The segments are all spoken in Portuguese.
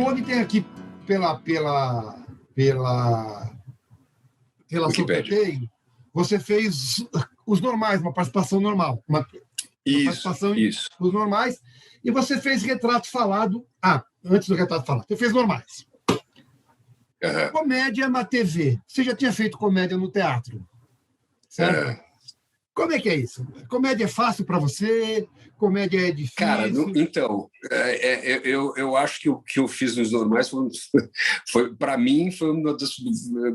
Rony tem aqui pela relação que tem, você fez os normais, uma participação normal. Uma participação isso. Os normais. E você fez retrato falado. Antes do retrato falado. Você fez normais. Uhum. Comédia na TV. Você já tinha feito comédia no teatro, certo? Uhum. Como é que é isso? Comédia é fácil para você? Comédia é difícil? Cara, então, eu acho que o que eu fiz nos normais foi para mim, foi uma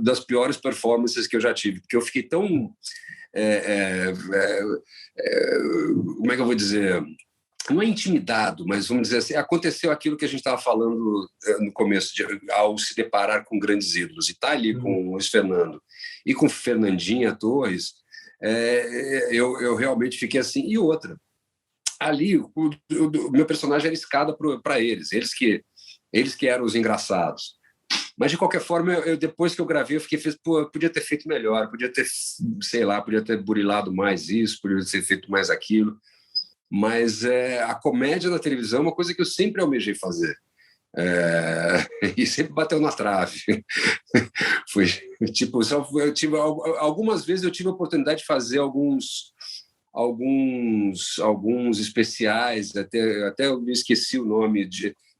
das piores performances que eu já tive, porque eu fiquei tão... como é que eu vou dizer? Não é intimidado, mas vamos dizer assim, aconteceu aquilo que a gente estava falando no começo, ao se deparar com grandes ídolos, e estar ali com o Luiz Fernando e com Fernandinha Torres, eu realmente fiquei assim. E outra, ali o meu personagem era escada para eles que eram os engraçados. Mas, de qualquer forma, depois que eu gravei, eu podia ter feito melhor, podia ter burilado mais isso, podia ter feito mais aquilo. Mas a comédia na televisão é uma coisa que eu sempre almejei fazer. E sempre bateu na trave. Foi tipo, algumas vezes eu tive a oportunidade de fazer alguns especiais, até eu me esqueci o nome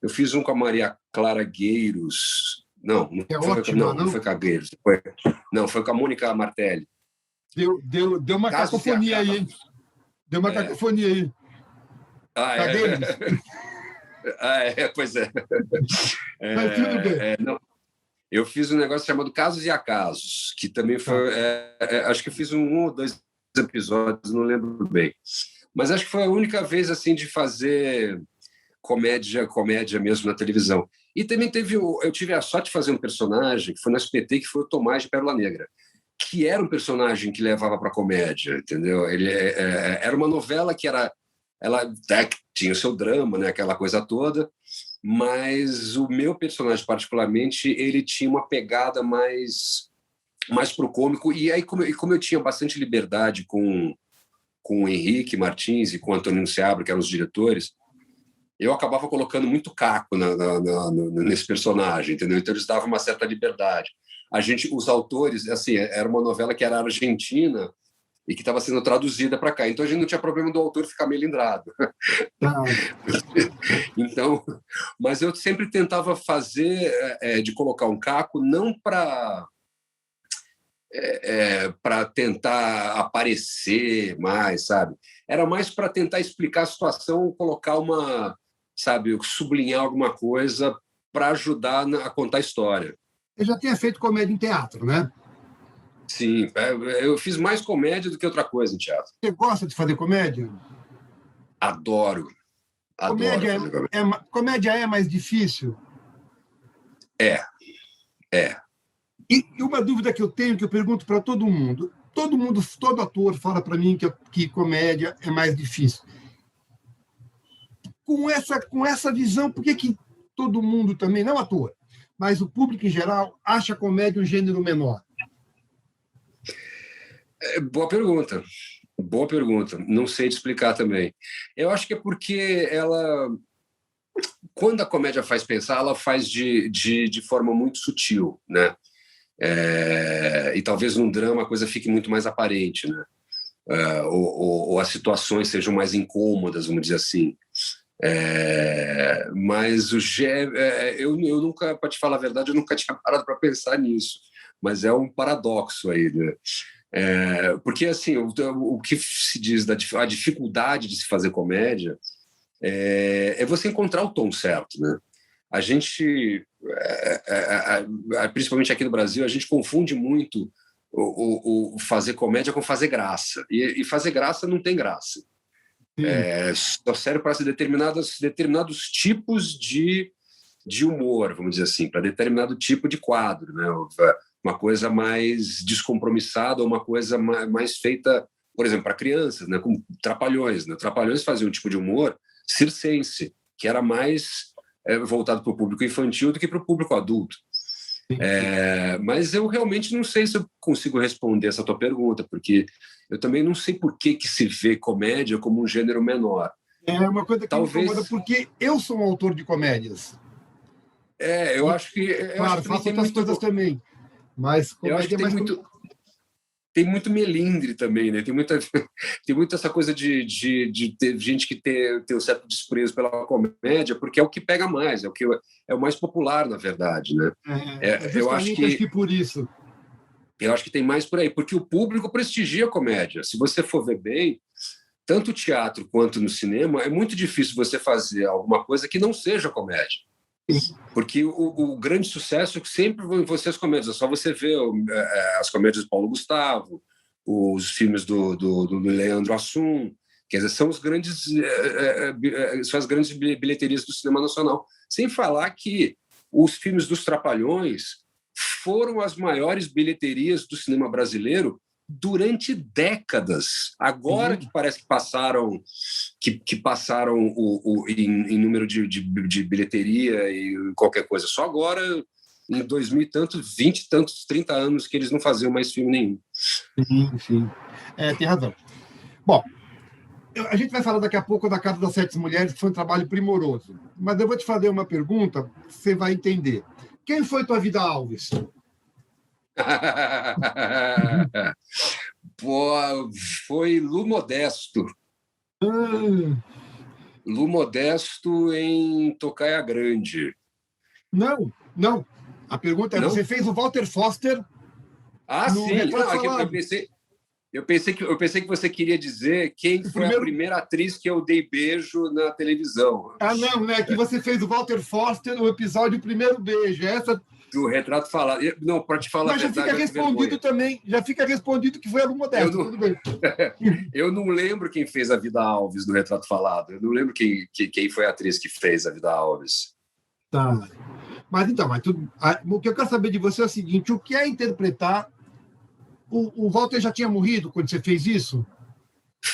eu fiz um com a Maria Clara Gueiros. Não foi com a Gueiros. Foi com a Mônica Martelli. Deu uma cacofonia aí, hein? Deu uma cacofonia aí. Pois é. Mas tudo bem. Não, eu fiz um negócio chamado Casos e Acasos, que também foi... acho que eu fiz 1 ou 2 episódios, não lembro bem. Mas acho que foi a única vez assim de fazer comédia mesmo na televisão. E também eu tive a sorte de fazer um personagem que foi no SBT, que foi o Tomás de Pérola Negra, que era um personagem que levava para comédia, entendeu? Ele era uma novela que ela tinha o seu drama, né, aquela coisa toda, mas o meu personagem particularmente, ele tinha uma pegada mais pro cômico, e aí como eu tinha bastante liberdade com o Henrique Martins e com o Antônio Seabra, que eram os diretores, eu acabava colocando muito caco nesse personagem, entendeu? Então eles davam uma certa liberdade. Os autores, assim, era uma novela que era argentina e que estava sendo traduzida para cá. Então a gente não tinha problema do autor ficar melindrado. Então, mas eu sempre tentava fazer de colocar um caco não para tentar aparecer mais, sabe? Era mais para tentar explicar a situação, colocar sublinhar alguma coisa para ajudar a contar a história. Eu já tinha feito comédia em teatro, né? Sim, eu fiz mais comédia do que outra coisa em teatro. Você gosta de fazer comédia? Adoro. Comédia é mais difícil? É. E uma dúvida que eu tenho, que eu pergunto para todo mundo. Todo ator fala para mim que comédia é mais difícil. Com essa visão, por que todo mundo também, não ator, mas o público em geral, acha a comédia um gênero menor? Boa pergunta. Não sei te explicar também. Eu acho que é porque quando a comédia faz pensar, ela faz de forma muito sutil, né? E talvez num drama a coisa fique muito mais aparente, né? Ou as situações sejam mais incômodas, vamos dizer assim. Mas eu nunca, para te falar a verdade, eu nunca tinha parado para pensar nisso, mas é um paradoxo aí, né? Porque assim, o que se diz a dificuldade de se fazer comédia é você encontrar o tom certo, né? A gente, principalmente aqui no Brasil, a gente confunde muito o fazer comédia com fazer graça, e fazer graça não tem graça. Só serve para determinados tipos de humor, vamos dizer assim, para determinado tipo de quadro, né? Uma coisa mais descompromissada, ou uma coisa mais feita, por exemplo, para crianças, né? Como Trapalhões, né? Trapalhões fazia um tipo de humor circense, que era mais voltado para o público infantil do que para o público adulto. Mas eu realmente não sei se eu consigo responder essa tua pergunta, porque eu também não sei por que se vê comédia como um gênero menor. É uma coisa que me incomoda, porque eu sou um autor de comédias. Eu acho que... Claro, faço outras coisas também, mas Eu acho que comédia é mais... tem muito melindre também, né? Tem muita essa coisa de ter gente que tem um certo desprezo pela comédia, porque é o que pega mais, é o mais popular, na verdade, né? Justamente acho que por isso. Eu acho que tem mais por aí, porque o público prestigia a comédia. Se você for ver bem, tanto no teatro quanto no cinema, é muito difícil você fazer alguma coisa que não seja comédia. Porque o grande sucesso sempre vão ser as comédias. É só você ver as comédias do Paulo Gustavo, os filmes do Leandro Hassum, quer dizer, são as grandes bilheterias do cinema nacional. Sem falar que os filmes dos Trapalhões foram as maiores bilheterias do cinema brasileiro durante décadas. Agora que parece que passaram em número de bilheteria e qualquer coisa. Só agora, em 2000 e tantos, 20 e tantos, 30 anos que eles não faziam mais filme nenhum. Sim. Tem razão. Bom, a gente vai falar daqui a pouco da Casa das Sete Mulheres, que foi um trabalho primoroso. Mas eu vou te fazer uma pergunta, você vai entender. Quem foi tua Vida Alves? Pô, foi Lu Modesto. Lu Modesto em Tocaia Grande. Não. A pergunta é, não? Você fez o Walter Foster no sim. Retrato Falado. Eu pensei que você queria dizer quem foi a primeira atriz que eu dei beijo na televisão. Não, né? Que você fez o Walter Foster no episódio Primeiro Beijo. Essa... Do Retrato Falado. Não, para te falar Mas a verdade... já fica respondido também. Já fica respondido que foi a Lu Modesto, tudo bem. Eu não lembro quem fez a Vida Alves no Retrato Falado. Eu não lembro quem foi a atriz que fez a Vida Alves. Tá. Mas o que eu quero saber de você é o seguinte, o que é interpretar... O Walter já tinha morrido quando você fez isso?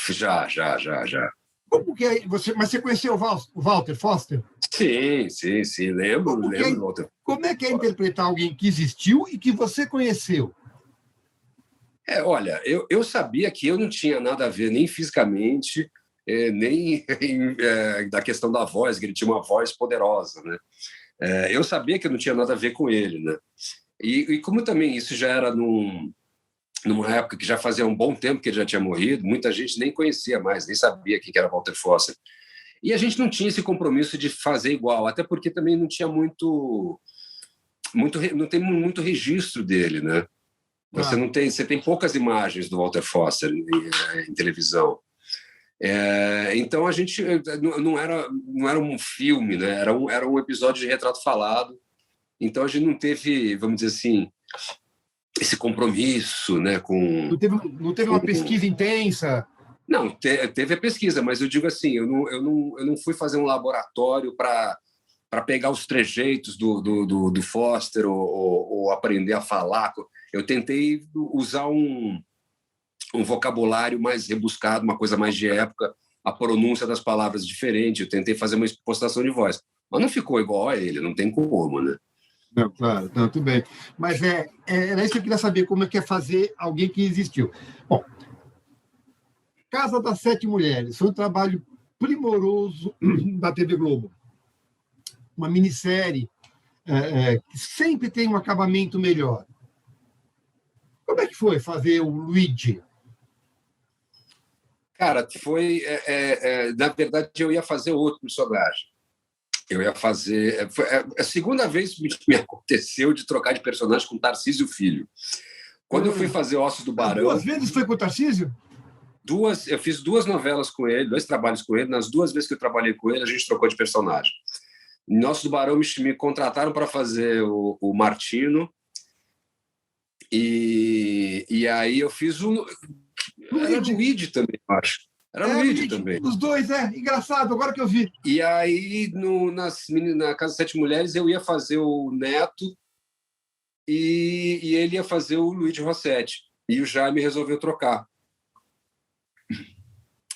Já. Como que é? Mas você conheceu o Walter Foster? Sim. Lembro. Como é que é interpretar alguém que existiu e que você conheceu? Olha, eu sabia que eu não tinha nada a ver nem fisicamente, nem da questão da voz, que ele tinha uma voz poderosa, né? Eu sabia que eu não tinha nada a ver com ele, né? E como também isso já era numa época que já fazia um bom tempo que ele já tinha morrido, muita gente nem conhecia mais, nem sabia quem era Walter Foster. E a gente não tinha esse compromisso de fazer igual, até porque também não tinha não tem muito registro dele, né? Você tem poucas imagens do Walter Foster em televisão. Então a gente não era um filme, né? Era um episódio de Retrato Falado. Então a gente não teve, vamos dizer assim, esse compromisso, né, com... Não teve uma pesquisa intensa? Não, teve a pesquisa, mas eu digo assim, eu não fui fazer um laboratório para pegar os trejeitos do Foster ou aprender a falar. Eu tentei usar um vocabulário mais rebuscado, uma coisa mais de época, a pronúncia das palavras diferente, eu tentei fazer uma impostação de voz. Mas não ficou igual a ele, não tem como, né? Não, claro, tudo bem. Mas era isso que eu queria saber, como é que é fazer alguém que existiu. Bom, Casa das Sete Mulheres foi um trabalho primoroso da TV Globo. Uma minissérie que sempre tem um acabamento melhor. Como é que foi fazer o Luigi? Cara, foi... na verdade, eu ia fazer outro personagem. Eu ia fazer... Foi a segunda vez que me aconteceu de trocar de personagem com Tarcísio Filho. Quando eu fui fazer Ossos do Barão... 2 vezes foi com o Tarcísio? Eu fiz 2 novelas com ele, 2 trabalhos com ele. Nas 2 vezes que eu trabalhei com ele, a gente trocou de personagem. Em Ossos do Barão, me contrataram para fazer o Martino. E aí eu fiz o... Era Luigi também, eu acho. Era Luigi também. Os dois, engraçado, agora que eu vi. E aí, na Casa das Sete Mulheres, eu ia fazer o Neto e ele ia fazer o Luigi Rossetti. E o Jaime resolveu trocar.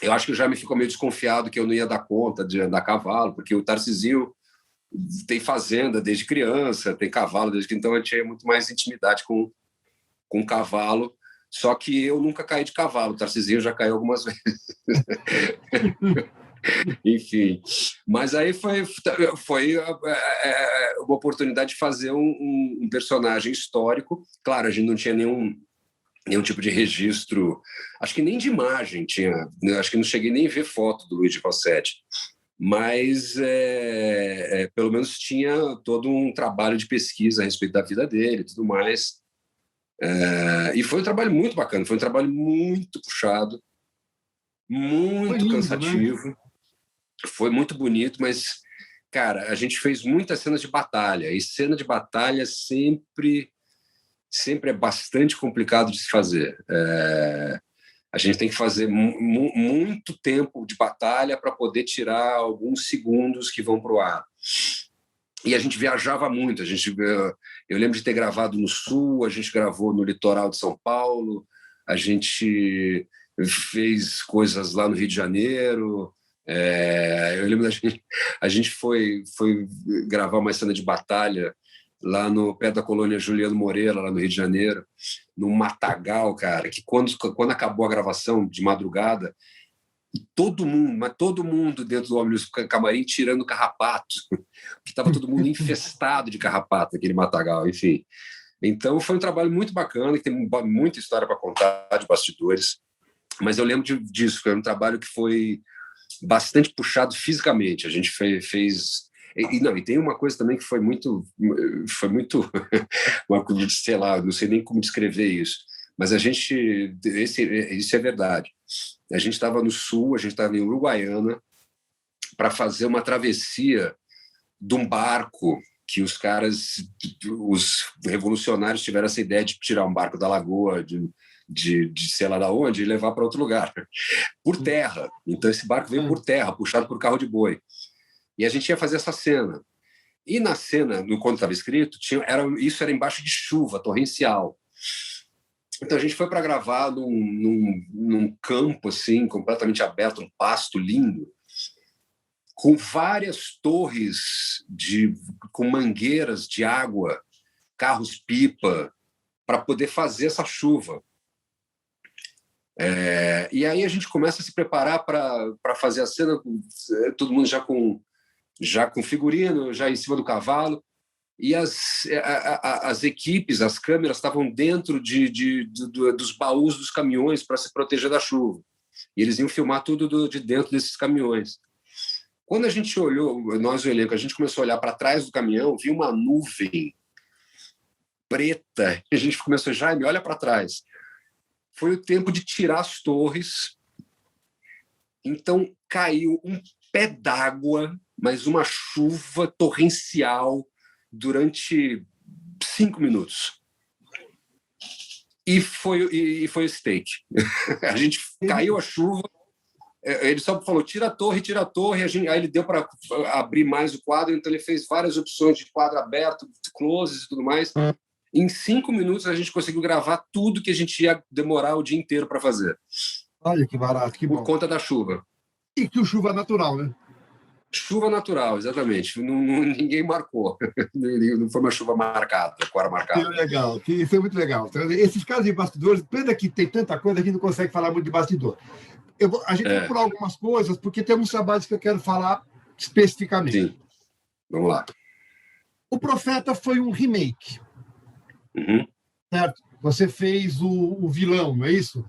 Eu acho que o Jaime ficou meio desconfiado que eu não ia dar conta de andar a cavalo, porque o Tarcisinho tem fazenda desde criança, tem cavalo desde que... Então, eu tinha muito mais intimidade com o cavalo. Só que eu nunca caí de cavalo. O Tarcisinho já caiu algumas vezes. Enfim, mas aí foi uma oportunidade de fazer um personagem histórico. Claro, a gente não tinha nenhum tipo de registro, acho que nem de imagem tinha, acho que não cheguei nem a ver foto do Luigi Falsetti, mas pelo menos tinha todo um trabalho de pesquisa a respeito da vida dele e tudo mais. E foi um trabalho muito bacana, foi um trabalho muito puxado, Foi muito lindo, né? cansativo, foi muito bonito, mas, cara, a gente fez muitas cenas de batalha, e cena de batalha sempre é bastante complicado de se fazer. A gente tem que fazer muito tempo de batalha para poder tirar alguns segundos que vão para o ar. E a gente viajava muito. Eu lembro de ter gravado no Sul, a gente gravou no litoral de São Paulo, a gente fez coisas lá no Rio de Janeiro. Eu lembro a gente foi gravar uma cena de batalha lá no pé da colônia Juliano Moreira, lá no Rio de Janeiro, num matagal, cara, que quando acabou a gravação de madrugada, todo mundo dentro do Omnibus Camarim tirando carrapato, porque estava todo mundo infestado de carrapato, aquele matagal, enfim. Então foi um trabalho muito bacana, que tem muita história para contar de bastidores, mas eu lembro disso, foi um trabalho que foi bastante puxado fisicamente. A gente fez e tem uma coisa também que foi muito sei lá, não sei nem como descrever isso, mas isso é verdade. A gente estava no Sul, a gente estava em Uruguaiana para fazer uma travessia de um barco que os revolucionários tiveram essa ideia de tirar um barco da lagoa, de sei lá de onde, e levar para outro lugar, por terra. Então esse barco veio por terra, puxado por carro de boi. E a gente ia fazer essa cena. E na cena, quando estava escrito, isso era embaixo de chuva torrencial. Então a gente foi para gravar num campo assim, completamente aberto, um pasto lindo, com várias torres com mangueiras de água, carros-pipa, para poder fazer essa chuva. E aí a gente começa a se preparar para fazer a cena, todo mundo já com figurino, já em cima do cavalo, e as equipes, as câmeras estavam dentro dos baús dos caminhões para se proteger da chuva. E eles iam filmar tudo de dentro desses caminhões. Quando a gente olhou, nós o elenco, a gente começou a olhar para trás do caminhão, viu uma nuvem preta, e a gente começou, Jaime, olha para trás. Foi o tempo de tirar as torres, então caiu um pé d'água, mas uma chuva torrencial durante 5 minuos. E foi o steak. A gente caiu a chuva, ele só falou, tira a torre, aí ele deu para abrir mais o quadro, então ele fez várias opções de quadro aberto, closes e tudo mais. Em 5 minutos a gente conseguiu gravar tudo que a gente ia demorar o dia inteiro para fazer. Olha que barato, que bom. Por conta da chuva. E que chuva natural, né? Chuva natural, exatamente. Ninguém marcou. Não foi uma chuva marcada, com hora marcada. Legal, isso é muito legal. Esses casos de bastidores, pena que tem tanta coisa, a gente não consegue falar muito de bastidor. A gente vai procurar algumas coisas, porque tem alguns trabalhos que eu quero falar especificamente. Sim, vamos lá. O Profeta foi um remake. Uhum. Certo? Você fez o vilão, não é isso?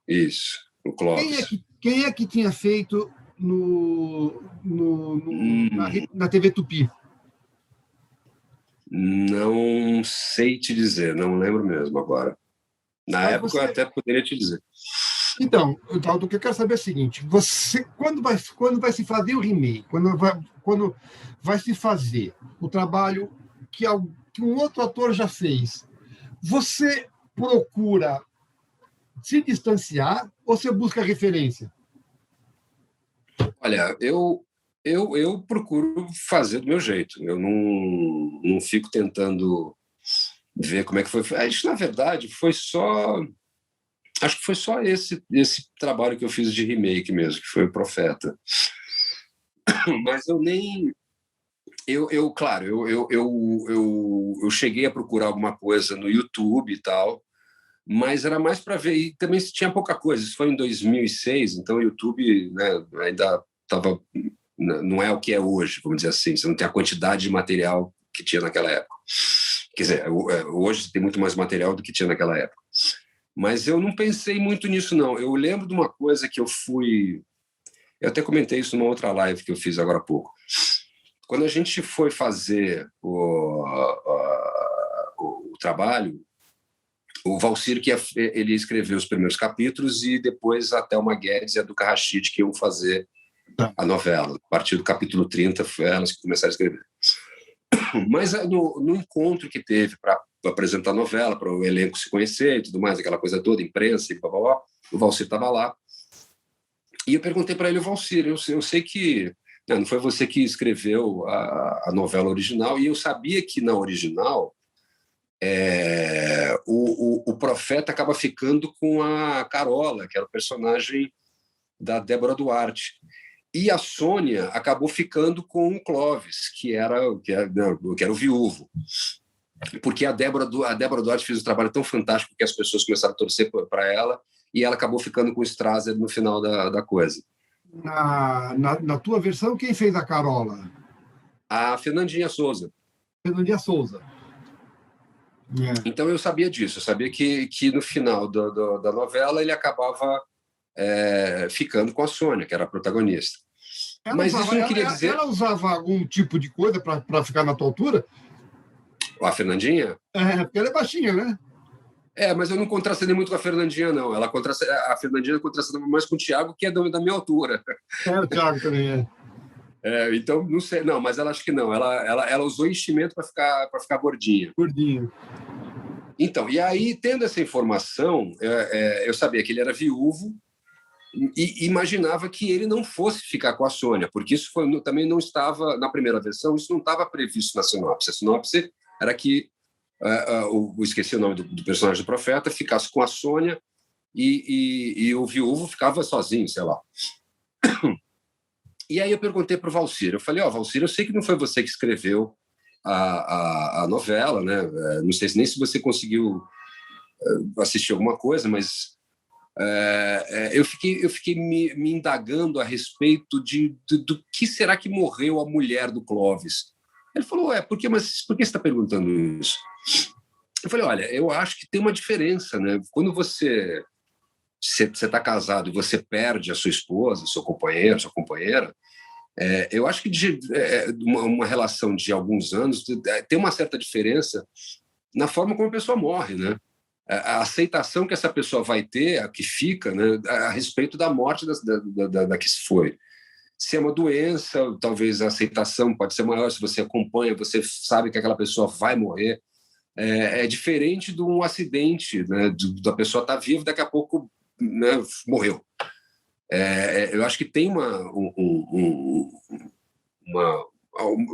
Isso, o Clóvis. Quem é que tinha feito na TV Tupi? Não sei te dizer, não lembro mesmo agora. Na época eu até poderia te dizer. Então, o que eu quero saber é o seguinte: quando vai se fazer o remake, quando vai se fazer o trabalho que um outro ator já fez, você procura se distanciar ou você busca referência? Olha, eu procuro fazer do meu jeito. Eu não fico tentando ver como é que foi. Isso, na verdade, foi só... Acho que foi só esse trabalho que eu fiz de remake mesmo, que foi o Profeta. Mas eu nem... Claro, eu cheguei a procurar alguma coisa no YouTube e tal, mas era mais para ver, e também tinha pouca coisa. Isso foi em 2006, então o YouTube, né, ainda não é o que é hoje, vamos dizer assim. Você não tem a quantidade de material que tinha naquela época. Quer dizer, hoje tem muito mais material do que tinha naquela época. Mas eu não pensei muito nisso, não. Eu lembro de uma coisa que eu até comentei isso numa outra live que eu fiz agora há pouco. Quando a gente foi fazer o trabalho, o Valcir ele escreveu os primeiros capítulos e depois a Thelma Guedes e a Duca Rachid que iam fazer a novela. A partir do capítulo 30, foi elas que começaram a escrever. Mas no encontro que teve para apresentar a novela, para o elenco se conhecer e tudo mais, aquela coisa toda, imprensa e blá, blá, blá, o Valcir estava lá. E eu perguntei para ele: Valcir, eu sei que não foi você que escreveu a novela original, e eu sabia que na original o Profeta acaba ficando com a Carola, que era o personagem da Débora Duarte. E a Sônia acabou ficando com o Clóvis, que era o viúvo. Porque a Débora Duarte fez um trabalho tão fantástico que as pessoas começaram a torcer para ela, e ela acabou ficando com o Strasser no final da coisa. Na tua versão, quem fez a Carola? A Fernandinha Souza. Fernandinha Souza. Então eu sabia disso, eu sabia que no final da novela ele acabava ficando com a Sônia, que era a protagonista. Mas isso não queria dizer... Ela usava algum tipo de coisa para ficar na tua altura? A Fernandinha? Porque ela é baixinha, né? Mas eu não contracenei muito com a Fernandinha, não. A Fernandinha contracenava mais com o Thiago, que é da minha altura. O Thiago também então, não sei. Não, mas ela acho que não. Ela usou enchimento para ficar gordinha. Gordinho. Então, e aí, tendo essa informação, eu sabia que ele era viúvo e imaginava que ele não fosse ficar com a Sônia, porque isso também não estava, na primeira versão, isso não estava previsto na sinopse. A sinopse era que esqueci o nome do personagem do Profeta, ficasse com a Sônia e o viúvo ficava sozinho, sei lá. E aí eu perguntei para o Valcir, eu falei: Valcir, eu sei que não foi você que escreveu a novela, né? Não sei nem se você conseguiu assistir alguma coisa, mas eu fiquei me indagando a respeito do que será que morreu a mulher do Clóvis. Ele falou: por que você está perguntando isso? Eu falei: olha, eu acho que tem uma diferença, né? Quando você está casado e você perde a sua esposa, seu companheiro, sua companheira, eu acho que uma relação de alguns anos tem uma certa diferença na forma como a pessoa morre, né? A aceitação que essa pessoa vai ter, a que fica, né, a respeito da morte da que se foi. Se é uma doença, talvez a aceitação pode ser maior. Se você acompanha, você sabe que aquela pessoa vai morrer. É diferente de um acidente, né, da pessoa estar viva, daqui a pouco, né, morreu. Eu acho que tem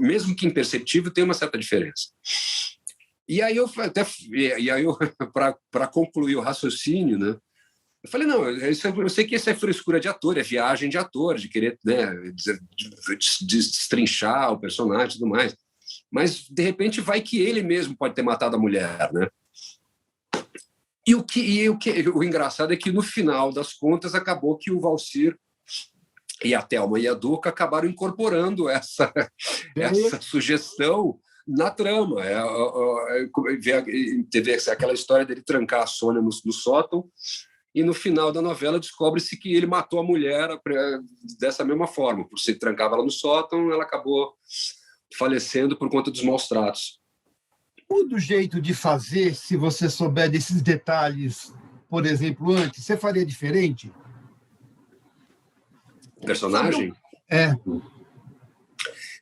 mesmo que imperceptível, tem uma certa diferença. E aí eu para concluir o raciocínio, né, eu falei: não, eu sei que isso é frescura de ator, é viagem de ator, de querer, né, destrinchar o personagem e tudo mais. Mas, de repente, vai que ele mesmo pode ter matado a mulher, né? E o engraçado é que, no final das contas, acabou que o Valcir e a Thelma e a Duca acabaram incorporando essa sugestão na trama. Teve aquela história dele trancar a Sônia no sótão, e no final da novela descobre-se que ele matou a mulher dessa mesma forma. Por se trancava ela no sótão, ela acabou falecendo por conta dos maus tratos. Muda o jeito de fazer, se você souber desses detalhes, por exemplo, antes, você faria diferente? Personagem?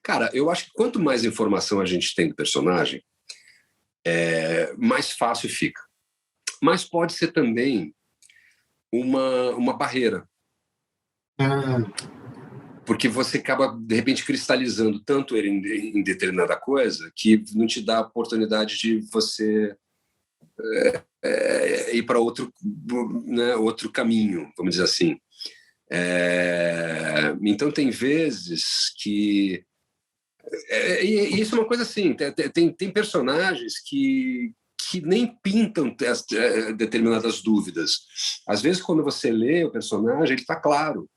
Cara, eu acho que quanto mais informação a gente tem do personagem, mais fácil fica. Mas pode ser também uma barreira. Porque você acaba, de repente, cristalizando tanto ele em determinada coisa que não te dá a oportunidade de você ir para outro caminho, vamos dizer assim. Então, tem vezes que... E isso é uma coisa assim, tem personagens que nem pintam determinadas dúvidas. Às vezes, quando você lê o personagem, ele está claro.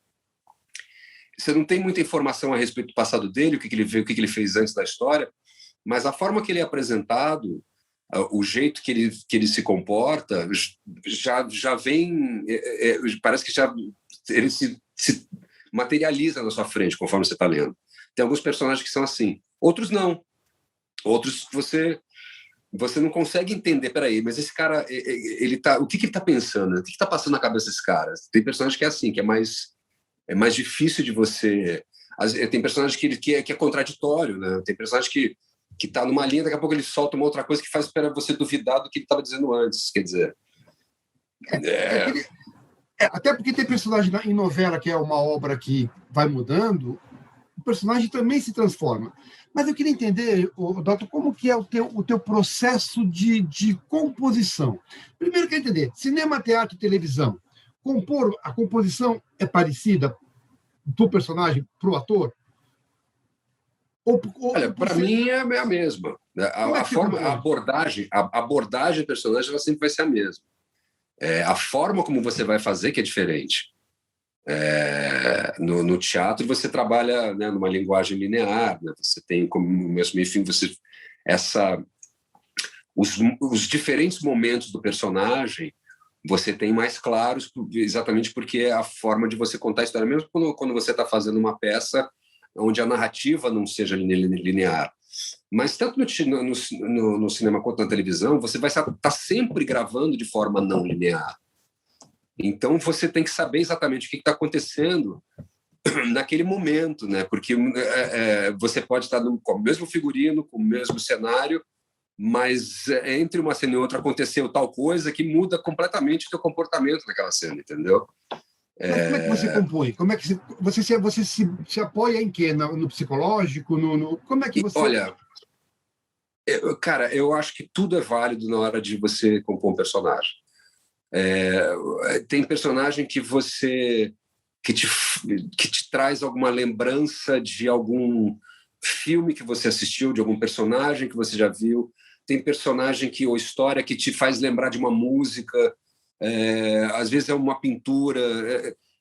você não tem muita informação a respeito do passado dele, o que ele veio, o que ele fez antes da história, mas a forma que ele é apresentado, o jeito que ele se comporta, já vem, parece que já ele se materializa na sua frente conforme você está lendo. Tem alguns personagens que são assim, outros não, outros você não consegue entender, peraí, mas esse cara, ele tá, o que ele está pensando? O que está passando na cabeça desse cara? Tem personagem que é assim, que é mais difícil de você... Tem personagem que é contraditório, né? Tem personagem que está numa linha, daqui a pouco ele solta uma outra coisa que faz para você duvidar do que ele estava dizendo antes, quer dizer... Até porque tem personagem em novela, que é uma obra que vai mudando, o personagem também se transforma. Mas eu queria entender, Doutor, como que é o teu processo de composição. Primeiro, eu quero entender, cinema, teatro e televisão, a composição é parecida do personagem para o ator? Olha, para mim é a mesma. A abordagem do personagem ela sempre vai ser a mesma. A forma como você vai fazer que é diferente. No teatro você trabalha, né, numa linguagem linear, né? Você tem como mesmo enfim os diferentes momentos do personagem você tem mais claros, exatamente porque é a forma de você contar a história, mesmo quando você está fazendo uma peça onde a narrativa não seja linear. Mas tanto no cinema quanto na televisão, você vai estar sempre gravando de forma não linear. Então, você tem que saber exatamente o que está acontecendo naquele momento, né? Porque você pode estar com o mesmo figurino, com o mesmo cenário, mas entre uma cena e outra aconteceu tal coisa que muda completamente o teu comportamento naquela cena, entendeu? Mas como é que você compõe? Como é que você se apoia em quê? No psicológico? Como é que você... Olha, cara, eu acho que tudo é válido na hora de você compor um personagem. Tem personagem que te traz alguma lembrança de algum filme que você assistiu, de algum personagem que você já viu. Tem personagem ou história que te faz lembrar de uma música, às vezes é uma pintura.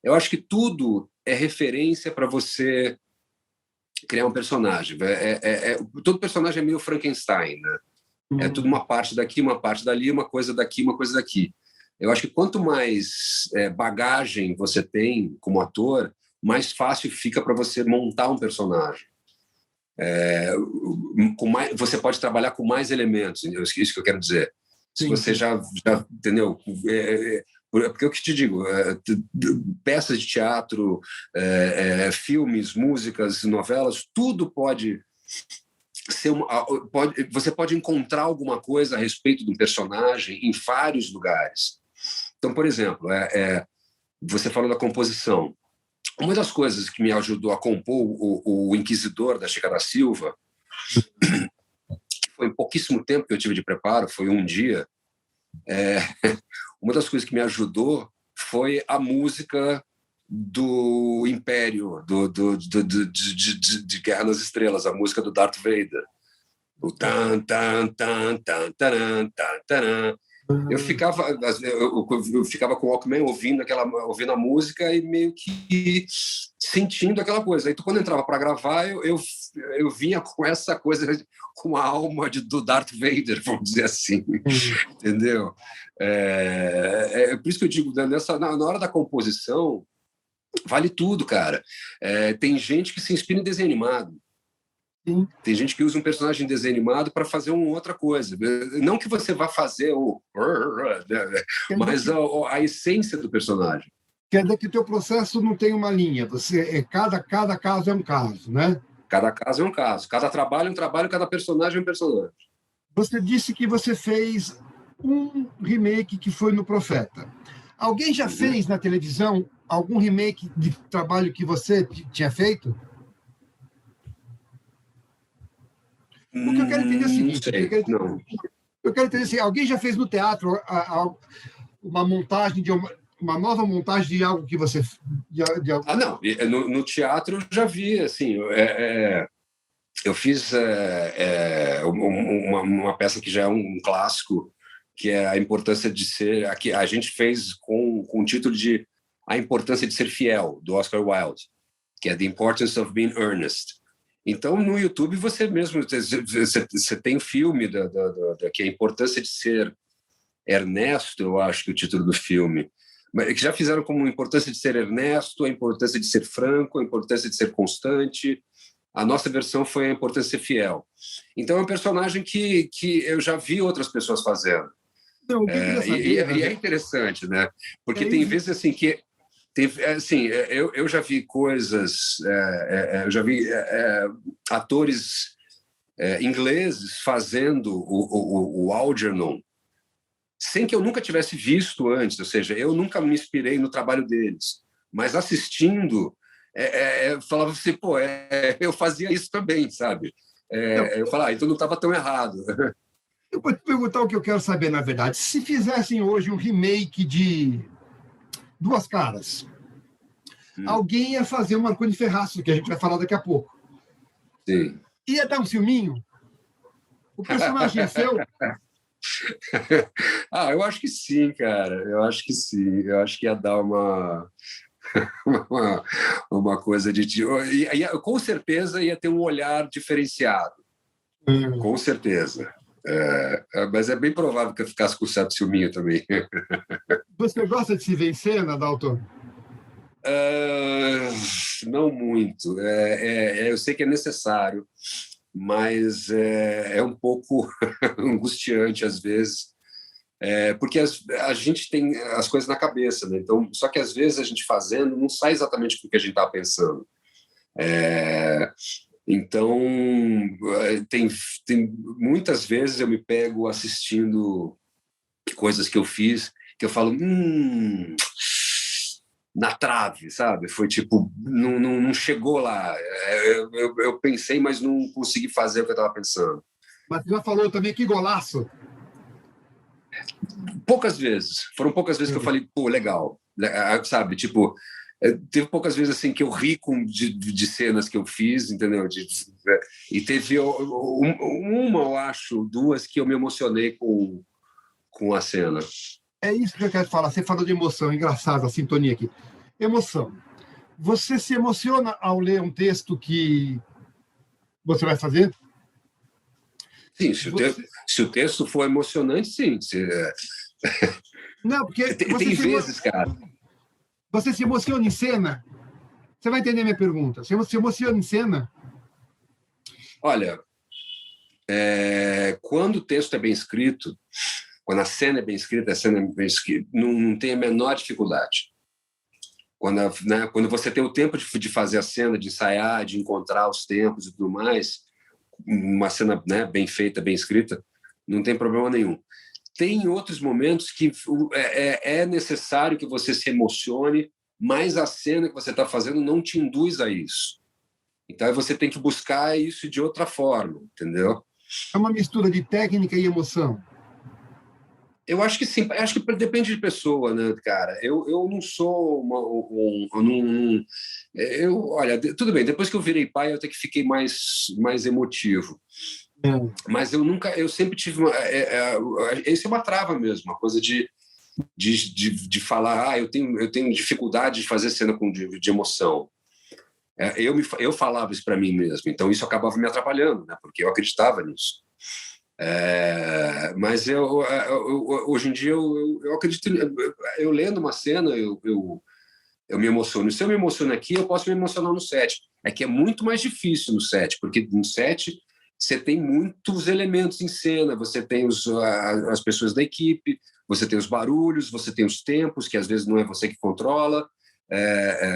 Eu acho que tudo é referência para você criar um personagem. Todo personagem é meio Frankenstein, né? É tudo uma parte daqui, uma parte dali, uma coisa daqui, uma coisa daqui. Eu acho que quanto mais bagagem você tem como ator, mais fácil fica para você montar um personagem. Você pode trabalhar com mais elementos, isso que eu quero dizer. Se você já entendeu? Porque eu que te digo, peças de teatro, filmes, músicas, novelas, tudo pode ser você pode encontrar alguma coisa a respeito de um personagem em vários lugares. Então, por exemplo, você falou da composição. Uma das coisas que me ajudou a compor o Inquisidor, da Chica da Silva, que foi em pouquíssimo tempo que eu tive de preparo, foi um dia, uma das coisas que me ajudou foi a música do Império, de Guerra nas Estrelas, a música do Darth Vader. O tan, tan, tan, tan, taran, tan, taran. Eu ficava com o Walkman ouvindo a música e meio que sentindo aquela coisa. Aí quando eu entrava para gravar, eu vinha com essa coisa, com a alma do Darth Vader, vamos dizer assim, entendeu? Por isso que eu digo, na hora da composição, vale tudo, cara. Tem gente que se inspira em desenho animado. Sim. Tem gente que usa um personagem de desenho animado para fazer uma outra coisa. Não que você vá fazer mas a essência do personagem. Quer dizer que o teu processo não tem uma linha. Cada caso é um caso, né? Cada caso é um caso. Cada trabalho é um trabalho, cada personagem é um personagem. Você disse que você fez um remake que foi no Profeta. Alguém já fez na televisão algum remake de trabalho que você tinha feito? O que eu quero entender é o seguinte: eu quero entender assim, alguém já fez no teatro uma montagem uma nova montagem de algo que você... Não. No teatro eu já vi, assim... eu fiz uma peça que já é um clássico, que é a importância de ser... A gente fez com o título de A Importância de Ser Fiel, do Oscar Wilde. que é The Importance of Being Earnest. Então, no YouTube, você mesmo você tem um filme que é a importância de ser Ernesto, eu acho que é o título do filme, mas que já fizeram como a importância de ser Ernesto, a importância de ser franco, a importância de ser constante. A nossa versão foi a importância de ser fiel. Então, é um personagem que eu já vi outras pessoas fazendo. Então, o que eu queria saber, E é interessante, né? Porque é tem isso. vezes assim que assim, eu já vi coisas, eu já vi atores ingleses fazendo o Algernon sem que eu nunca tivesse visto antes, ou seja, eu nunca me inspirei no trabalho deles, mas assistindo, falava assim, pô, eu fazia isso também, sabe? Então, Eu falava, então não estava tão errado. eu vou te perguntar o que eu quero saber, na verdade. Se fizessem hoje um remake de Duas Caras, alguém ia fazer uma Marconi Ferraço, que a gente vai falar daqui a pouco. Sim. Ia dar um filminho? O personagem é seu? Eu acho que sim, cara. Eu acho que sim. Eu acho que ia dar uma coisa de... Com certeza ia ter um olhar diferenciado. Com certeza. Mas é bem provável que eu ficasse com o certo ciúminho também. Você gosta de se ver em cena, Dalton? Não muito. Eu sei que é necessário, mas é um pouco angustiante às vezes, porque a gente tem as coisas na cabeça, né? Então, só que às vezes a gente fazendo não sai exatamente o que a gente está pensando. Então, tem muitas vezes eu me pego assistindo coisas que eu fiz que eu falo, na trave, sabe? Foi tipo, não chegou lá. Eu pensei, mas não consegui fazer o que eu estava pensando. Mas já falou também que golaço. Poucas vezes. Foram poucas vezes que eu falei, pô, legal. Sabe? Tipo, teve poucas vezes assim que eu ri de cenas que eu fiz, entendeu? E teve uma, eu acho, duas que eu me emocionei com a cena. É isso que eu quero falar. Você falou de emoção, engraçado a sintonia aqui. Emoção. Você se emociona ao ler um texto que você vai fazer? Sim, se o texto for emocionante, sim. Não, porque Tem vezes, cara. Você se emociona em cena? Você vai entender minha pergunta. Você se emociona em cena? Olha, quando o texto é bem escrito, quando a cena é bem escrita, não tem a menor dificuldade. Quando você tem o tempo de fazer a cena, de ensaiar, de encontrar os tempos e tudo mais, uma cena, né, bem feita, bem escrita, não tem problema nenhum. Tem outros momentos que é necessário que você se emocione, mas a cena que você está fazendo não te induz a isso. Então você tem que buscar isso de outra forma, entendeu? É uma mistura de técnica e emoção. Eu acho que sim, acho que depende de pessoa, né, cara? Eu não sou olha, tudo bem, depois que eu virei pai, eu até que fiquei mais emotivo. Mas eu sempre tive isso é uma trava mesmo, uma coisa de falar, eu tenho dificuldade de fazer cena de emoção. Eu falava isso para mim mesmo, então isso acabava me atrapalhando, né? Porque eu acreditava nisso. Mas hoje em dia eu acredito, eu lendo uma cena, eu me emociono. Se eu me emociono aqui, eu posso me emocionar no set. É que é muito mais difícil no set, porque no set você tem muitos elementos em cena, você tem as pessoas da equipe, você tem os barulhos, você tem os tempos, que às vezes não é você que controla,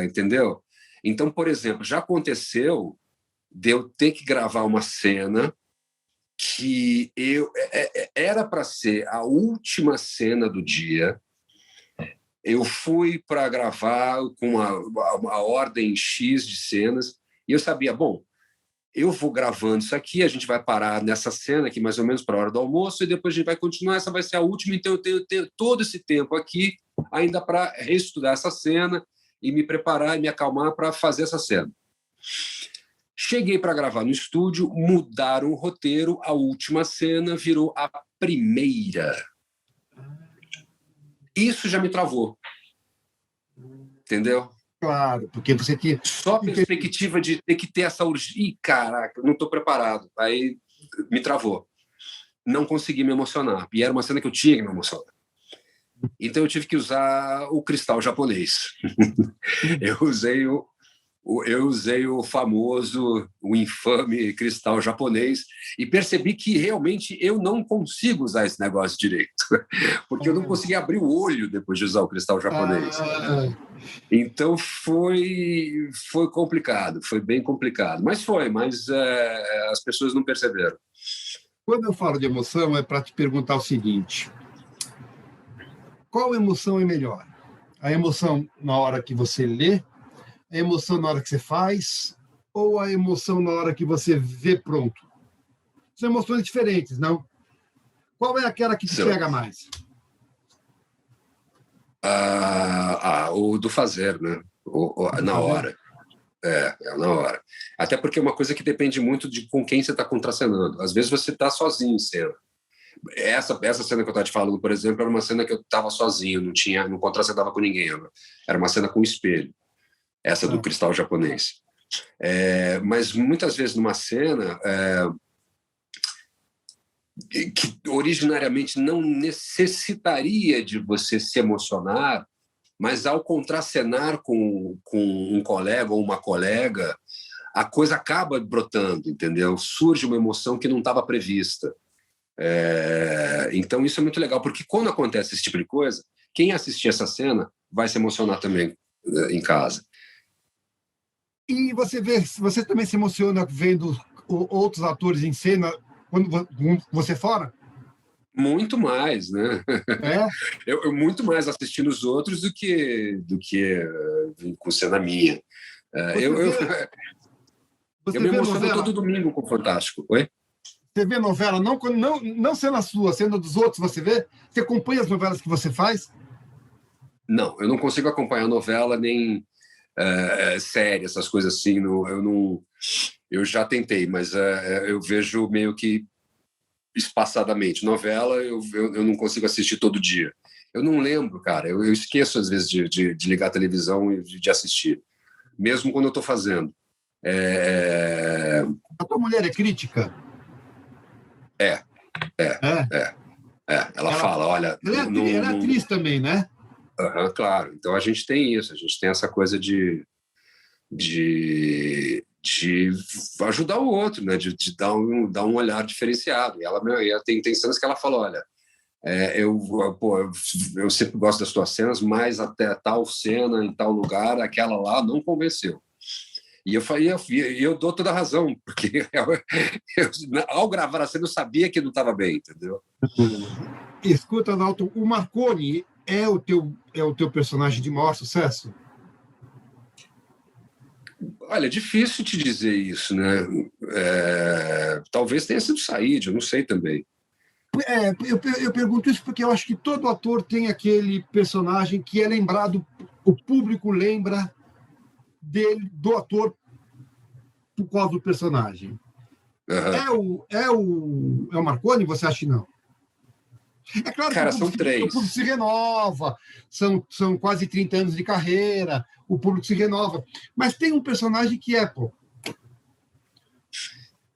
entendeu? Então, por exemplo, já aconteceu de eu ter que gravar uma cena que era para ser a última cena do dia. Eu fui para gravar com a ordem X de cenas e eu sabia, bom, eu vou gravando isso aqui, a gente vai parar nessa cena aqui mais ou menos para a hora do almoço e depois a gente vai continuar, essa vai ser a última, então eu tenho todo esse tempo aqui ainda para reestudar essa cena e me preparar e me acalmar para fazer essa cena. Cheguei para gravar no estúdio, mudaram o roteiro, a última cena virou a primeira. Isso já me travou. Entendeu? Claro, porque você tinha... Só a perspectiva de ter que ter essa urgência. Ih, caraca, não estou preparado. Aí me travou. Não consegui me emocionar. E era uma cena que eu tinha que me emocionar. Então eu tive que usar o cristal japonês. Eu usei o famoso, o infame cristal japonês e percebi que realmente eu não consigo usar esse negócio direito, porque eu não consegui abrir o olho depois de usar o cristal japonês. Então foi complicado, foi bem complicado, mas as pessoas não perceberam. Quando eu falo de emoção, é para te perguntar o seguinte: qual emoção é melhor? A emoção na hora que você lê, a emoção na hora que você faz, ou a emoção na hora que você vê pronto? São emoções diferentes, não? Qual é aquela que te pega mais? O do fazer, né? Na hora. Na hora. Até porque é uma coisa que depende muito de com quem você está contracenando. Às vezes você está sozinho em cena. Essa cena que eu estava te falando, por exemplo, era uma cena que eu estava sozinho, não contracenava com ninguém. Era uma cena com espelho. Essa do cristal japonês. Mas muitas vezes numa cena que originariamente não necessitaria de você se emocionar, mas ao contracenar com um colega ou uma colega, a coisa acaba brotando, entendeu? Surge uma emoção que não estava prevista. Então isso é muito legal, porque quando acontece esse tipo de coisa, quem assistir essa cena vai se emocionar também em casa. E você também se emociona vendo outros atores em cena quando você fora? Muito mais, né? Eu muito mais assistindo os outros do que com cena minha. Eu me emociono todo domingo com o Fantástico. Oi? Você vê novela, não cena sua, cena dos outros, você vê? Você acompanha as novelas que você faz? Não, eu não consigo acompanhar novela nem série, essas coisas assim. Eu já tentei, mas eu vejo meio que espaçadamente. Novela, eu não consigo assistir todo dia. Eu não lembro, cara. Eu esqueço, às vezes, de ligar a televisão e de assistir, mesmo quando eu estou fazendo. A tua mulher é crítica? Ela fala, olha... Ela é atriz também, né? Claro. Então, a gente tem isso. A gente tem essa coisa de ajudar o outro, né? De dar um olhar diferenciado. E ela tem cenas que ela fala, olha, eu sempre gosto das tuas cenas, mas até tal cena em tal lugar, aquela lá não convenceu. E eu dou toda a razão, porque ao gravar a cena eu sabia que não estava bem, entendeu? Escuta, Dalton, o Marconi é o teu personagem de maior sucesso? Olha, é difícil te dizer isso, né? Talvez tenha sido Said, eu não sei também. Eu pergunto isso porque eu acho que todo ator tem aquele personagem que é lembrado, o público lembra do ator por causa do personagem. É o Marconi, você acha que não? É claro Cara, que são três. O público se renova, são quase 30 anos de carreira, o público se renova. Mas tem um personagem que é, pô.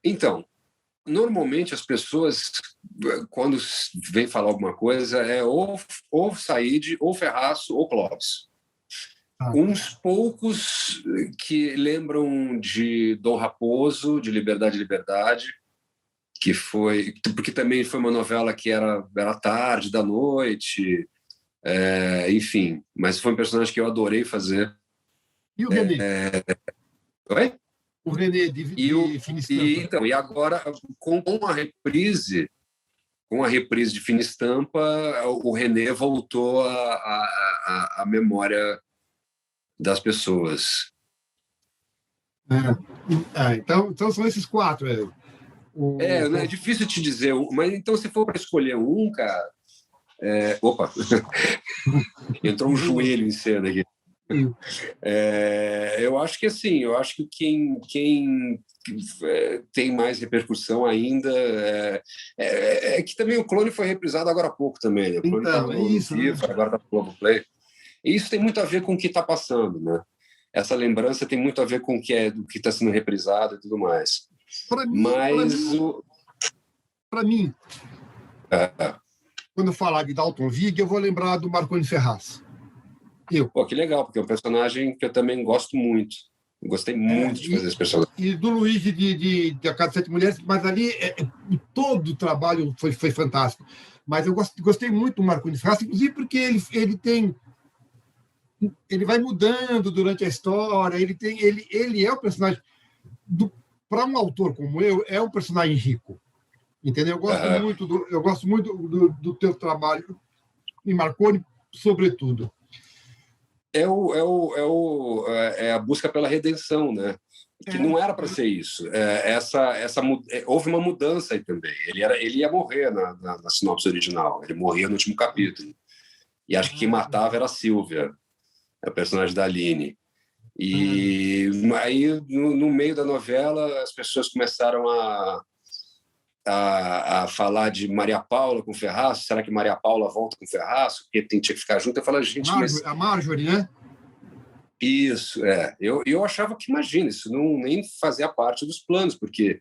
Então, normalmente as pessoas, quando vêm falar alguma coisa, é ou Said, ou Ferraço, ou Clóvis. Uns poucos que lembram de Dom Raposo, de Liberdade, Liberdade, que foi... Porque também foi uma novela que era tarde, da noite, enfim. Mas foi um personagem que eu adorei fazer. E o René? Oi? O René de Fina Estampa. Então, e agora, com a reprise de Fina Estampa, o René voltou à memória das pessoas. Então são esses quatro. É difícil te dizer, mas então se for para escolher um, cara... Opa! Entrou um joelho em cena aqui. Eu acho que assim, quem tem mais repercussão ainda é que também o Clone foi reprisado agora há pouco também, né? O Clone então, no Vivo, agora está no Globoplay. E isso tem muito a ver com o que está passando, né? essa lembrança tem muito a ver com o que do que está sendo reprisado e tudo mais. Para mim, Mas para mim, quando eu falar de Dalton Vig, eu vou lembrar do Marconi Ferraz. Pô, que legal, porque é um personagem que eu também gosto muito. Gostei muito de fazer esse personagem. E do Luiz de A Casa de Sete Mulheres, mas ali todo o trabalho foi fantástico. Mas eu gostei muito do Marconi Ferraz, inclusive porque ele vai mudando durante a história, ele é o personagem, para um autor como eu, é um personagem rico. Entendeu? Eu gosto muito do teu trabalho, em Marconi, sobretudo. É a busca pela redenção, né? Que não era para ser isso. Houve uma mudança aí também. Ele ia morrer na sinopse original. Ele morria no último capítulo. E acho que quem matava era a Silvia, a personagem da Aline. E aí, no meio da novela, as pessoas começaram a falar de Maria Paula com Ferraz. Será que Maria Paula volta com Ferraz? Porque tinha que ficar junto. Eu falo, gente, mas... A Marjorie, né? Isso, Eu achava que, imagina, isso nem fazia parte dos planos, porque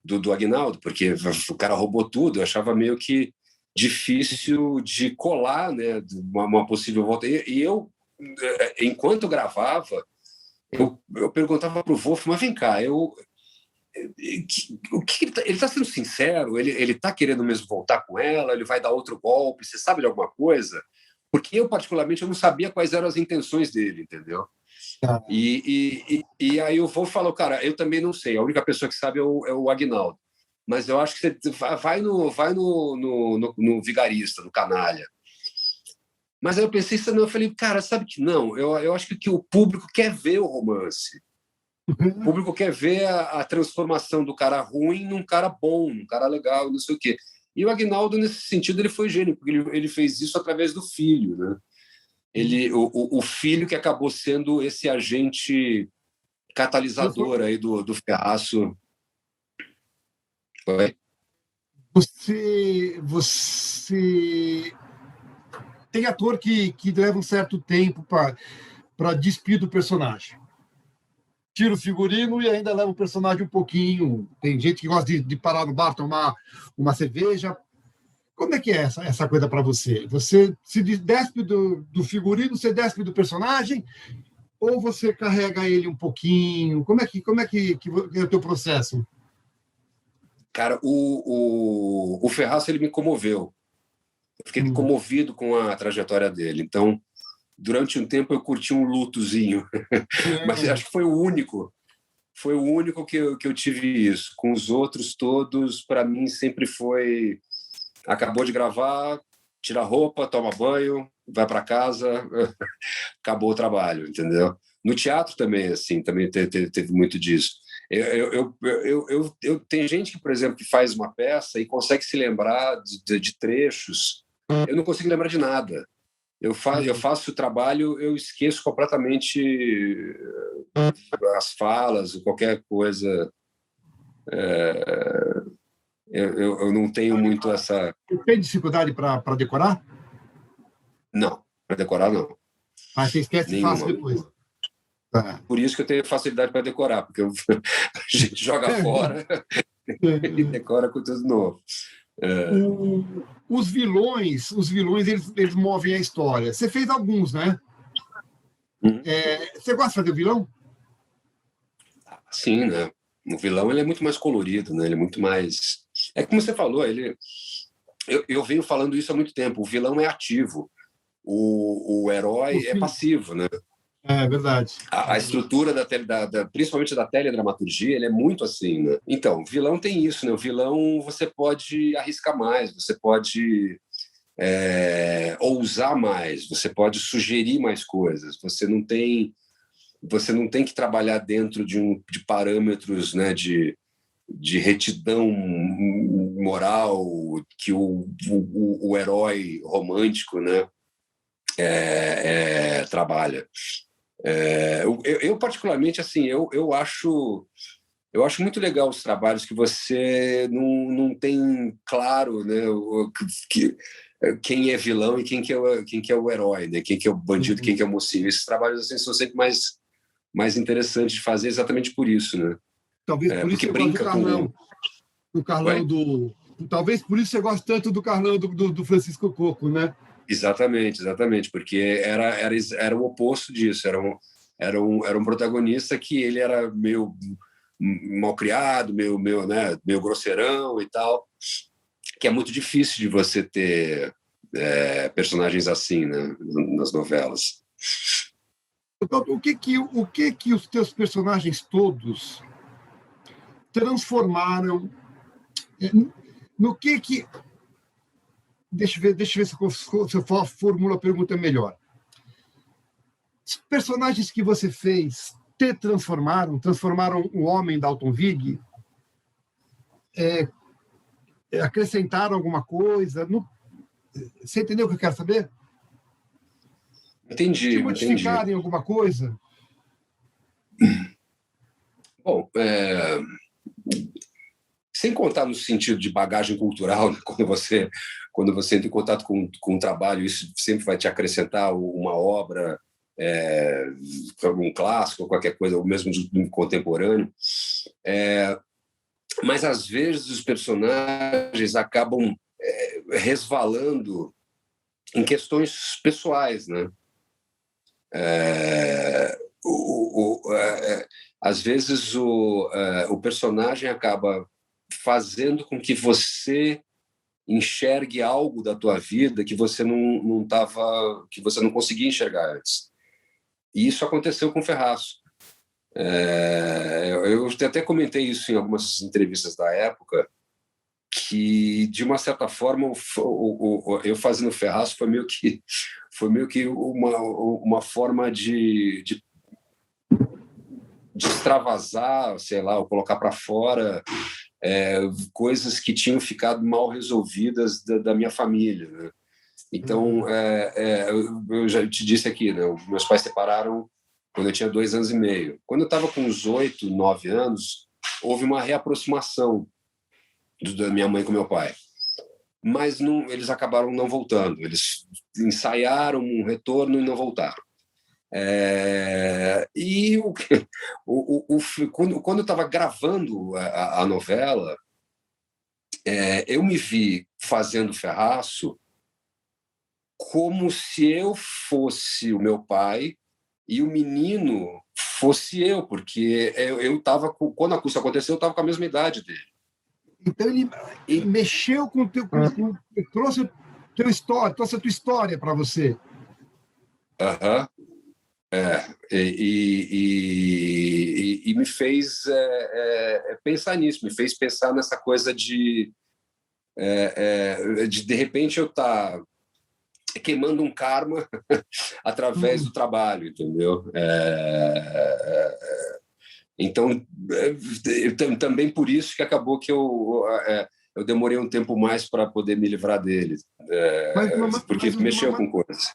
do Aguinaldo, porque o cara roubou tudo. Eu achava meio que difícil de colar, né, uma possível volta. E eu, enquanto gravava, eu perguntava para o Wolf, mas vem cá, ele está sendo sincero? Ele está querendo mesmo voltar com ela? Ele vai dar outro golpe? Você sabe de alguma coisa? Porque eu, particularmente, eu não sabia quais eram as intenções dele, entendeu? E aí o Wolf falou, cara, eu também não sei, a única pessoa que sabe é o Aguinaldo. Mas eu acho que você vai no vigarista, no canalha. Mas aí eu pensei, eu falei, cara, sabe que não? Eu acho que o público quer ver o romance. O público quer ver a transformação do cara ruim num cara bom, num cara legal, não sei o quê. E o Aguinaldo, nesse sentido, ele foi gênio, porque ele fez isso através do filho, né? O filho que acabou sendo esse agente catalisador aí do Ferraço. Oi? Você tem ator que leva um certo tempo para despir do personagem. Tira o figurino e ainda leva o personagem um pouquinho. Tem gente que gosta de parar no bar, tomar uma cerveja. Como é que é essa coisa para você? Você se despe do figurino, você despe do personagem, ou você carrega ele um pouquinho? Como é que é o teu processo? Cara, o Ferraz, ele me comoveu. Eu fiquei comovido com a trajetória dele. Então, durante um tempo, eu curti um lutozinho. Mas acho que foi o único que eu tive isso. Com os outros todos, para mim, sempre foi... Acabou de gravar, tira a roupa, toma banho, vai para casa, acabou o trabalho, entendeu? No teatro também, assim, também teve muito disso. Tem gente que, por exemplo, que faz uma peça e consegue se lembrar de trechos. Eu não consigo lembrar de nada. Eu faço o trabalho, eu esqueço completamente as falas, qualquer coisa. Eu não tenho muito essa... Tem dificuldade para decorar? Não, para decorar, não. Mas você esquece fácil depois. Tá. Por isso que eu tenho facilidade para decorar, porque a gente joga fora e decora com tudo novo. Os vilões eles movem a história. Você fez alguns, né? Você gosta de fazer vilão? Sim, né? O vilão ele é muito mais colorido, né? Ele é muito mais... É como você falou, eu venho falando isso há muito tempo. O vilão é ativo, o herói é passivo, né? É verdade. A estrutura principalmente da teledramaturgia, ele é muito assim, né? Então, vilão tem isso, né? O vilão você pode arriscar mais, você pode ousar mais, você pode sugerir mais coisas. Você não tem que trabalhar dentro de parâmetros, né, de retidão moral que o herói romântico, né, trabalha. Eu particularmente, assim, eu acho muito legal os trabalhos que você não tem claro, né, quem é vilão e quem que é o herói, né? Quem que é o bandido, quem que é o mocinho. Esses trabalhos assim, são sempre mais mais interessante de fazer exatamente por isso, né? Talvez por isso Porque você gosta brinca com... do Carlão Oi? do... Talvez por isso você gosta tanto do Carlão do Francisco Coco, né? Exatamente, porque era o oposto disso, era um protagonista que ele era meio malcriado, meio grosseirão e tal, que é muito difícil de você ter personagens assim, né, nas novelas. Então, o que os teus personagens todos transformaram? No que deixa eu ver se eu formulo a pergunta melhor. Os personagens que você fez te transformaram o homem Dalton Vig? Acrescentaram alguma coisa? Você entendeu o que eu quero saber? Te Entendi. modificaram em alguma coisa? Bom, sem contar no sentido de bagagem cultural, né? Quando você entra em contato com um trabalho, isso sempre vai te acrescentar uma obra, um clássico, ou qualquer coisa, ou mesmo do contemporâneo. Mas, às vezes, os personagens acabam resvalando em questões pessoais, né? Às vezes, o personagem acaba fazendo com que você enxergue algo da tua vida que você que você não conseguia enxergar antes. E isso aconteceu com o Ferraço. Eu até comentei isso em algumas entrevistas da época, que de uma certa forma eu fazendo Ferraço foi meio que uma forma de extravasar, sei lá, ou colocar para fora coisas que tinham ficado mal resolvidas da minha família, né? Então, eu já te disse aqui, né? Meus pais separaram quando eu tinha 2 anos e meio. Quando eu estava com uns 8, 9 anos, houve uma reaproximação da minha mãe com meu pai. Mas eles acabaram não voltando. Eles ensaiaram um retorno e não voltaram. E quando eu estava gravando a novela, eu me vi fazendo Ferraço como se eu fosse o meu pai e o menino fosse eu, porque eu estava, quando isso aconteceu, eu estava com a mesma idade dele. Então ele mexeu com o teu, trouxe trouxe a tua história para você. Aham. E me fez pensar nisso, me fez pensar nessa coisa de repente eu estar queimando um karma através do trabalho, entendeu? Então, também por isso que acabou que eu demorei um tempo mais para poder me livrar dele, porque mexeu com coisas.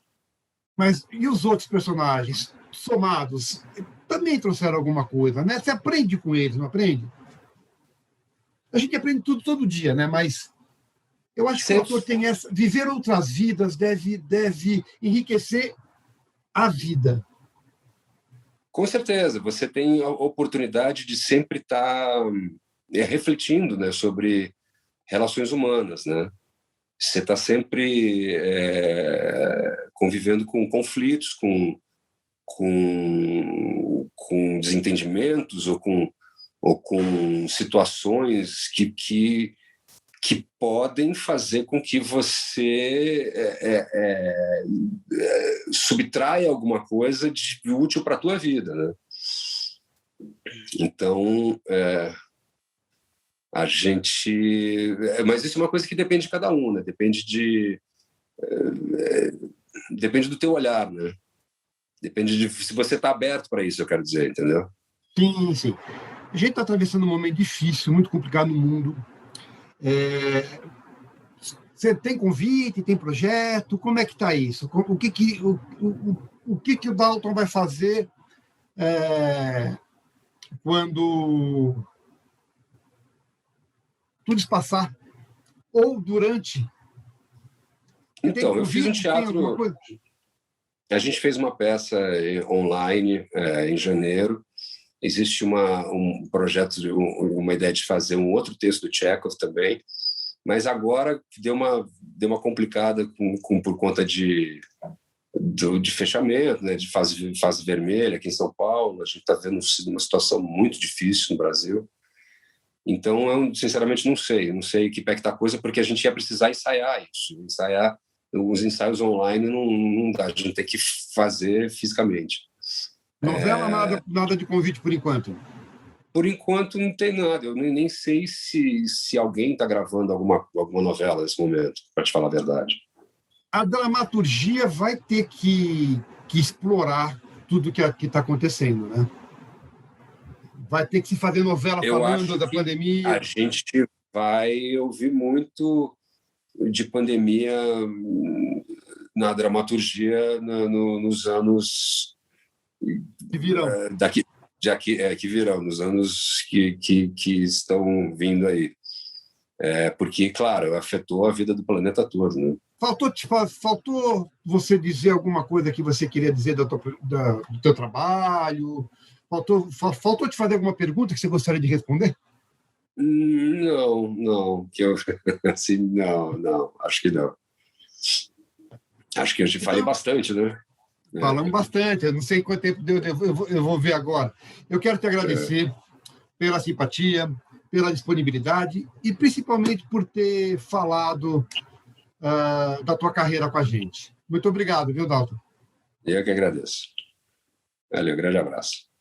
Mas e os outros personagens somados também trouxeram alguma coisa, né? Você aprende com eles, não aprende? A gente aprende tudo todo dia, né? Mas eu acho que o autor tem essa... Viver outras vidas deve enriquecer a vida. Com certeza, você tem a oportunidade de sempre estar refletindo, né, sobre relações humanas, né? Você está sempre convivendo com conflitos, com desentendimentos ou com situações que podem fazer com que você subtraia alguma coisa de útil para a tua vida, né? Então, a gente... Mas isso é uma coisa que depende de cada um, né? Depende do teu olhar, né? Depende de se você está aberto para isso, eu quero dizer, entendeu? Sim, sim. A gente está atravessando um momento difícil, muito complicado no mundo. Você tem convite, tem projeto? Como é que está isso? O que o Dalton vai fazer quando tudo isso passar? Ou durante? Então, eu fiz um Tem alguma teatro... coisa? A gente fez uma peça online em janeiro. Existe um projeto, uma ideia de fazer um outro texto do Chekhov também, mas agora deu uma complicada por conta de fechamento, né, de fase vermelha aqui em São Paulo. A gente está vendo uma situação muito difícil no Brasil. Então, eu sinceramente não sei que pé que tá a coisa, porque a gente ia precisar ensaiar os ensaios online, não dá, a gente tem que fazer fisicamente. Novela, nada de convite por enquanto? Por enquanto não tem nada, eu nem sei se alguém está gravando alguma novela nesse momento, para te falar a verdade. A dramaturgia vai ter que explorar tudo que está acontecendo, né? Vai ter que se fazer novela falando da pandemia. A gente vai ouvir muito de pandemia na dramaturgia nos anos que virão. Que virão, nos anos que estão vindo aí. Porque, claro, afetou a vida do planeta todo, né? Faltou você dizer alguma coisa que você queria dizer do teu trabalho? Faltou te fazer alguma pergunta que você gostaria de responder? Não, que eu assim, não, acho que não. Acho que eu te falei bastante, né? Falamos bastante, eu não sei quanto tempo deu, eu vou ver agora. Eu quero te agradecer pela simpatia, pela disponibilidade e principalmente por ter falado da tua carreira com a gente. Muito obrigado, viu, Dalton? Eu que agradeço. Valeu, grande abraço.